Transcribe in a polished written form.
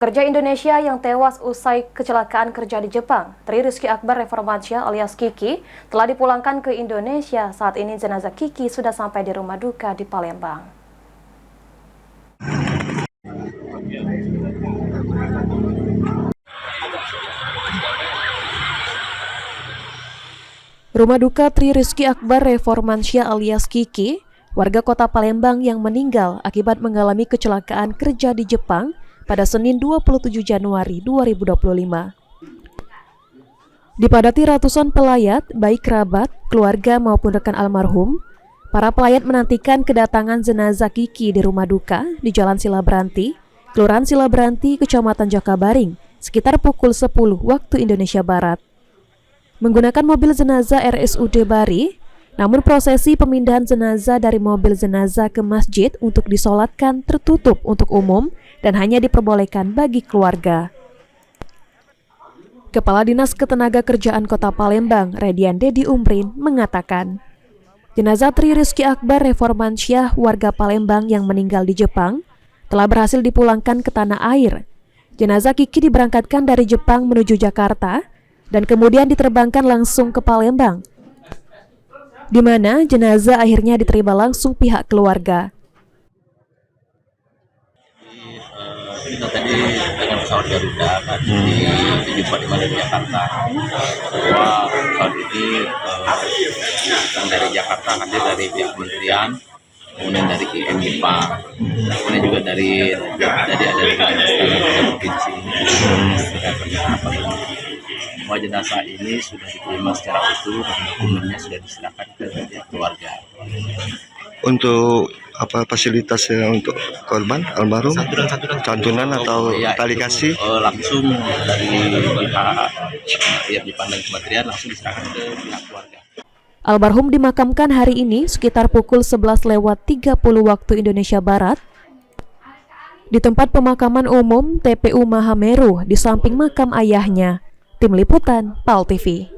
Kerja Indonesia yang tewas usai kecelakaan kerja di Jepang, Tri Rizky Akbar Reformansyah alias Kiki, telah dipulangkan ke Indonesia. Saat ini jenazah Kiki sudah sampai di rumah duka di Palembang. Rumah duka Tri Rizky Akbar Reformansyah alias Kiki, warga kota Palembang yang meninggal akibat mengalami kecelakaan kerja di Jepang pada Senin 27 Januari 2025. Dipadati ratusan pelayat, baik kerabat, keluarga maupun rekan almarhum, para pelayat menantikan kedatangan jenazah Kiki di rumah duka di Jalan Silabranti, Kelurahan Silabranti, Kecamatan Jakabaring, sekitar pukul 10 waktu Indonesia Barat. Menggunakan mobil jenazah RSUD Bari, namun prosesi pemindahan jenazah dari mobil jenazah ke masjid untuk disolatkan tertutup untuk umum dan hanya diperbolehkan bagi keluarga. Kepala Dinas Ketenagakerjaan Kota Palembang, Redian Dedi Umrin, mengatakan, jenazah Tri Rizky Akbar Reformansyah warga Palembang yang meninggal di Jepang telah berhasil dipulangkan ke tanah air. Jenazah Kiki diberangkatkan dari Jepang menuju Jakarta dan kemudian diterbangkan langsung ke Palembang, di mana jenazah akhirnya diterima langsung pihak keluarga. Kita tadi dengan pesawat Garuda kan dijumpa di Jakarta, bahwa pesawat ini datang dari Jakarta, hadir dari pihak kementerian, kemudian dari IM Jepang, kemudian juga dari provinsi. Semua jenazah ini sudah diterima secara utuh dan dokumennya sudah diserahkan ke pihak keluarga. Untuk apa fasilitasnya untuk korban almarhum? Santunan atau ya, tali kasih? Langsung dari pihak dipandang kementerian langsung diserahkan ke pihak keluarga. Almarhum dimakamkan hari ini sekitar pukul 11:30 waktu Indonesia Barat di tempat pemakaman umum TPU Mahameru di samping makam ayahnya. Tim Liputan PAL TV.